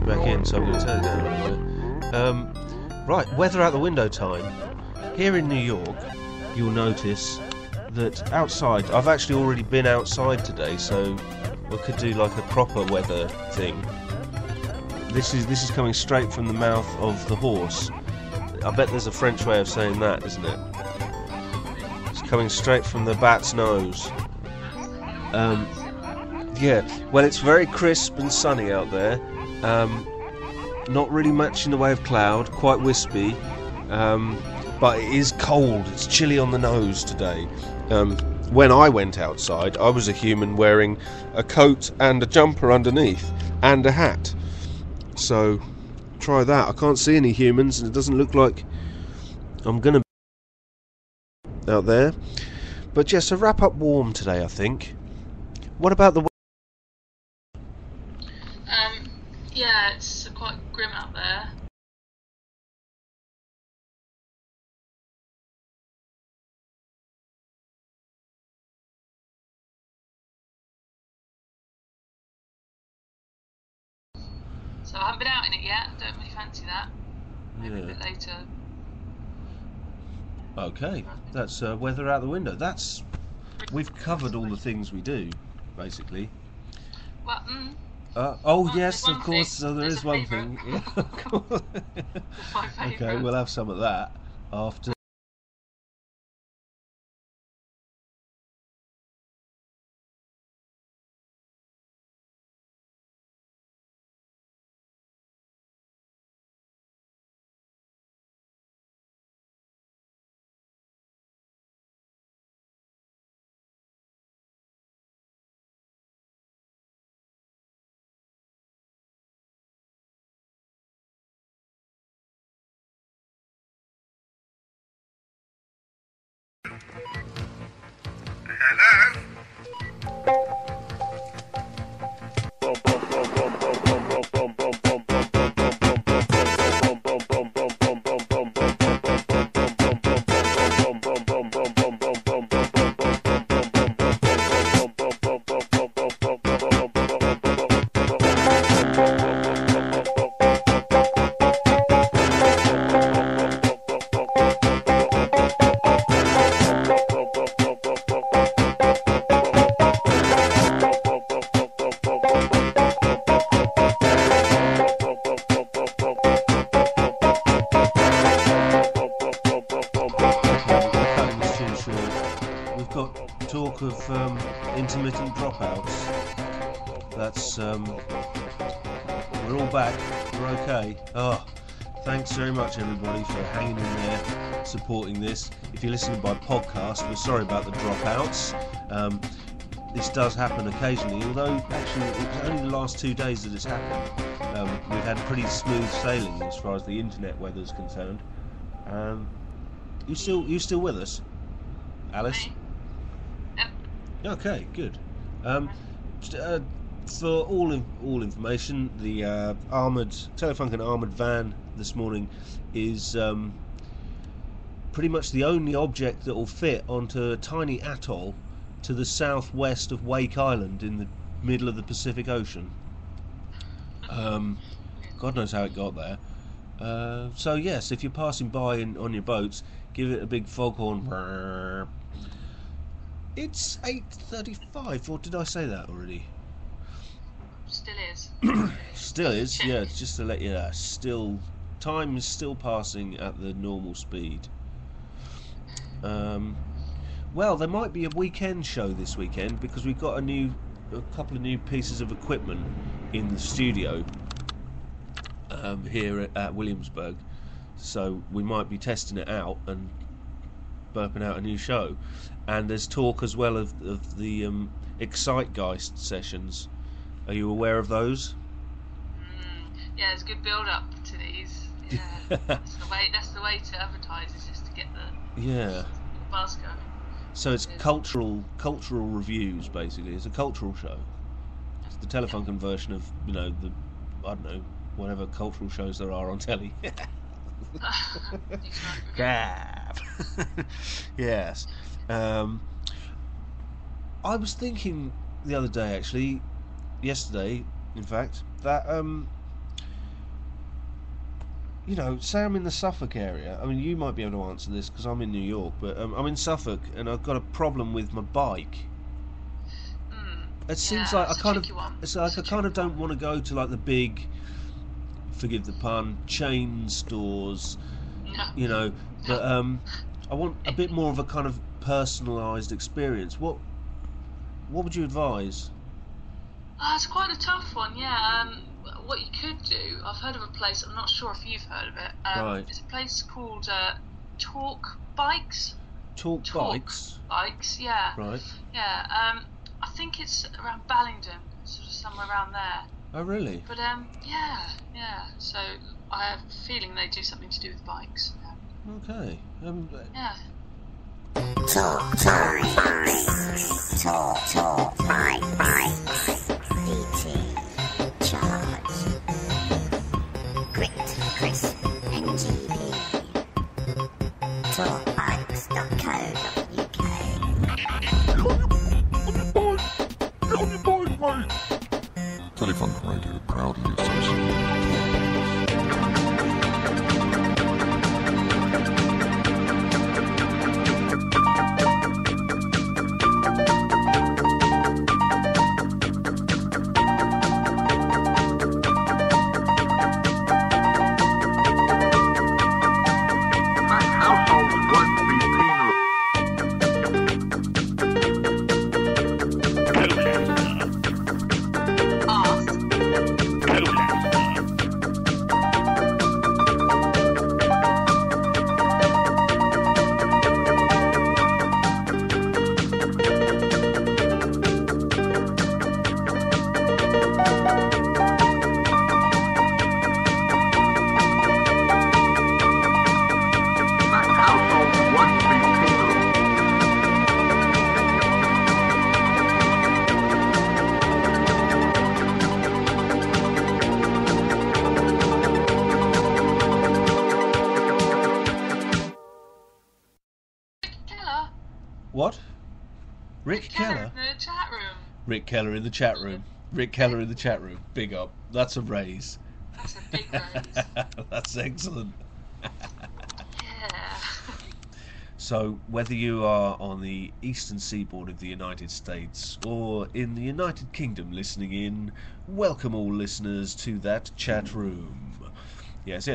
back in, so I'm going to turn it down a little bit. Right, weather out the window time. Here in New York, you'll notice that outside, I've actually already been outside today, so we could do like a proper weather thing. This is coming straight from the mouth of the horse. I bet there's a French way of saying that, isn't it? It's coming straight from the bat's nose. Yeah, well, it's very crisp and sunny out there. Not really much in the way of cloud, quite wispy. But it is cold, it's chilly on the nose today. When I went outside, I was a human wearing a coat and a jumper underneath, and a hat. So, try that. I can't see any humans, and it doesn't look like I'm going to be out there. But yes, a wrap up warm today, I think. What about the yeah, it's quite grim out there. So I haven't been out in it yet, don't really fancy that. Maybe a bit later. Okay, that's weather out the window. We've covered all the things we do, basically. Well, oh yes, of course. So there is one thing. Yeah, of course. Okay, we'll have some of that after. Hello? Talk of intermittent dropouts. That's we're all back. We're okay. Oh, thanks very much everybody for hanging in there, supporting this. If you're listening by podcast, we're sorry about the dropouts. This does happen occasionally, although actually it was only the last 2 days that it's happened. We've had pretty smooth sailing as far as the internet weather is concerned. You still with us, Alice? Okay, good. For all information, the Telefunken armoured van this morning is pretty much the only object that will fit onto a tiny atoll to the southwest of Wake Island in the middle of the Pacific Ocean. God knows how it got there. So yes, if you're passing by on your boats, give it a big foghorn. It's 8:35, or did I say that already? Still is. Still is, yeah, it's just to let you know. Time is still passing at the normal speed. Well, there might be a weekend show this weekend, because we've got a couple of new pieces of equipment in the studio here at Williamsburg. So we might be testing it out and burping out a new show. And there's talk as well of the Excitegeist sessions. Are you aware of those? Yeah, there's a good build up to these. Yeah, that's the way to advertise, is just to get the buzz going. So it's cultural reviews, basically. It's a cultural show. It's the Telefunken version of whatever cultural shows there are on telly. Grab. Yes. I was thinking the other day, yesterday, in fact, that you know, say I'm in the Suffolk area. I mean, you might be able to answer this because I'm in New York, but I'm in Suffolk and I've got a problem with my bike. It seems like I kind of don't want to go to like the big, forgive the pun, chain stores, you know. But I want a bit more of a kind of personalised experience. What would you advise? It's quite a tough one, yeah. What you could do, I've heard of a place, I'm not sure if you've heard of it. Right. It's a place called Talk Bikes. Talk Bikes? Bikes, yeah. Right. Yeah, I think it's around Ballingdon, sort of somewhere around there. Oh, really? But, yeah. So I have a feeling they do something to do with bikes. Okay. Yeah. Talk, bikes, DT, charge, grit, crisp, NGP, talkbikes.co.uk. Get on your bike, mate! Telephone Radio proudly associated. What? Rick Keller? In the chat room. Rick Keller in the chat room. Rick Keller in the chat room. Big up. That's a raise. That's a big raise. That's excellent. Yeah. So, whether you are on the eastern seaboard of the United States or in the United Kingdom listening in, welcome all listeners to that chat room. Yes.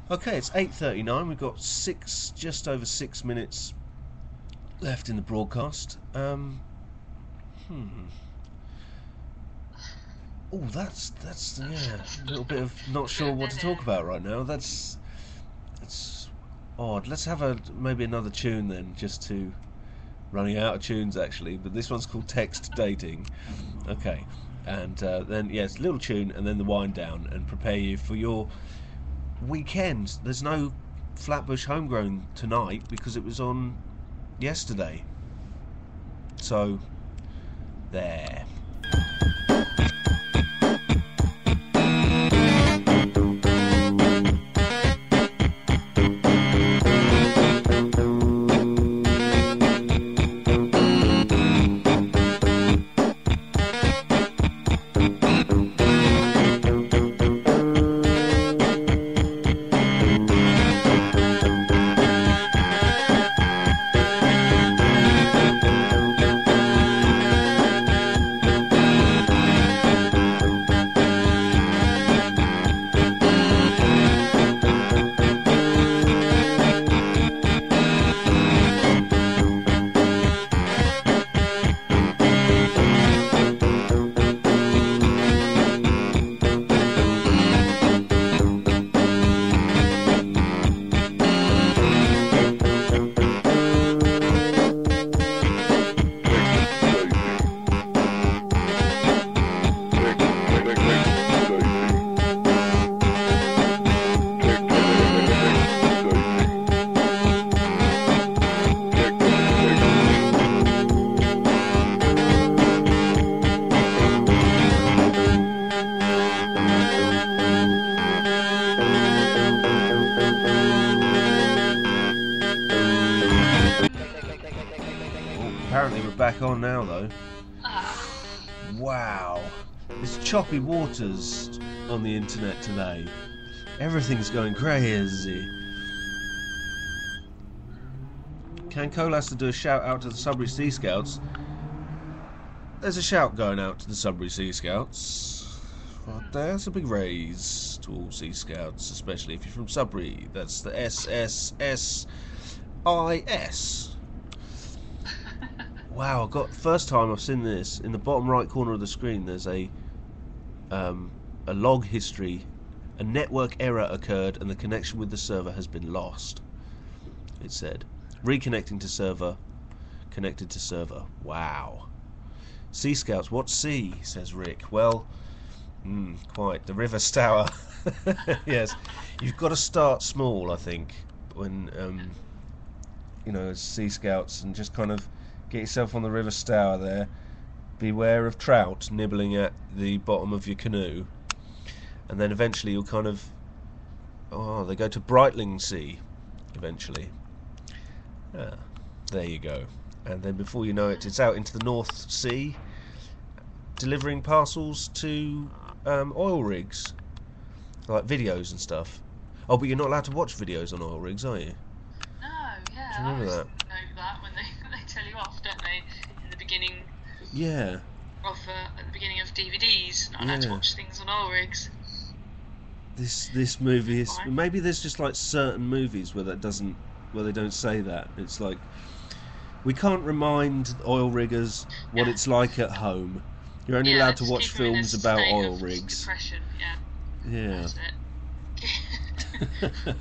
Okay, it's 8:39. We've got just over 6 minutes left in the broadcast. Oh, that's yeah, a little bit of not sure what to talk about right now. That's odd. Let's have maybe another tune then, just to running out of tunes actually. But this one's called Text Dating. Okay, and then yes, little tune, and then the wind down, and prepare you for your weekend. There's no Flatbush Homegrown tonight because it was on yesterday. So there. Apparently we're back on now though. Wow. It's choppy waters on the internet today. Everything's going crazy. Can Colaster do a shout out to the Sudbury Sea Scouts? There's a shout going out to the Sudbury Sea Scouts. But there's a big raise to all Sea Scouts, especially if you're from Sudbury. That's the SSSIS. Wow, first time I've seen this. In the bottom right corner of the screen, there's a log history. A network error occurred and the connection with the server has been lost. It said. Reconnecting to server. Connected to server. Wow. Sea Scouts, what sea? Says Rick. Well, quite. The River Stour. Yes. You've got to start small, I think, when, as Sea Scouts, and just kind of get yourself on the River Stour there. Beware of trout nibbling at the bottom of your canoe. And then eventually you'll kind of... Oh, they go to Brightling Sea, eventually. Ah, there you go. And then before you know it, it's out into the North Sea, delivering parcels to oil rigs, like videos and stuff. Oh, but you're not allowed to watch videos on oil rigs, are you? No, yeah. Do you remember that? I know that when they tell you off, don't they? In the beginning. Yeah. At the beginning of DVDs, not allowed to watch things on oil rigs. This movie is... Maybe there's just like certain movies where they don't say that. It's like, we can't remind oil riggers what it's like at home. You're only allowed to watch films about oil rigs. Depression, yeah. That's it.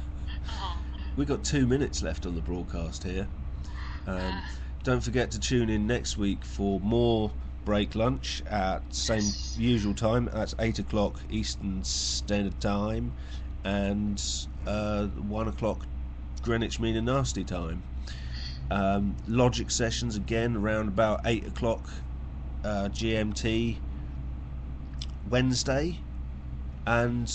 We got 2 minutes left on the broadcast here. Don't forget to tune in next week for more break lunch at same usual time at 8 o'clock Eastern Standard Time and 1 o'clock Greenwich Mean and Nasty Time. Logic sessions again around about 8 o'clock GMT Wednesday, and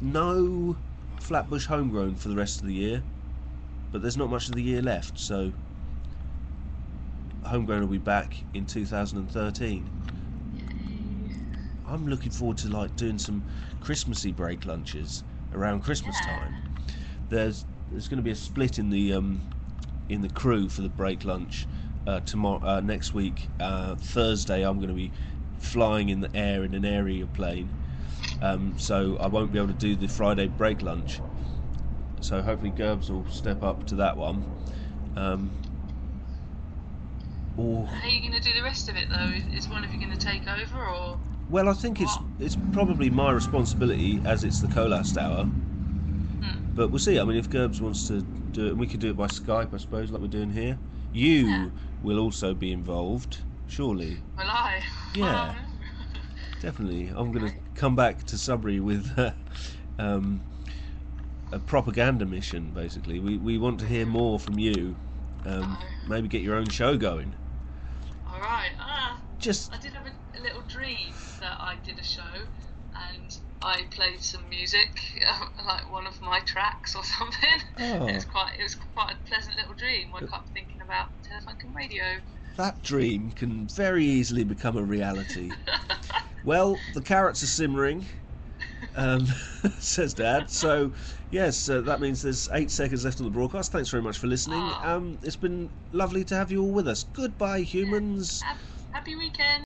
no Flatbush Homegrown for the rest of the year, but there's not much of the year left, so Homegrown will be back in 2013. I'm looking forward to like doing some Christmassy break lunches around Christmas time. There's going to be a split in the crew for the break lunch tomorrow, next week. Thursday, I'm going to be flying in the air in an aeroplane, so I won't be able to do the Friday break lunch. So hopefully Gerbs will step up to that one. How are you going to do the rest of it though? Is one of you going to take over, or? Well, I think it's probably my responsibility, as it's the Colast Hour. But we'll see. I mean, if Gerbs wants to do it, we could do it by Skype, I suppose, like we're doing here. You will also be involved, surely. Will I? Yeah, definitely. I'm going to come back to Sudbury with a propaganda mission, basically. We want to hear more from you. Maybe get your own show going. All right. I did have a little dream that I did a show and I played some music, like one of my tracks or something. Oh. It was quite a pleasant little dream. Woke up thinking about telephone radio. That dream can very easily become a reality. Well, the carrots are simmering, says Dad. So, yes, that means there's 8 seconds left on the broadcast. Thanks very much for listening. It's been lovely to have you all with us. Goodbye, humans. Happy weekend.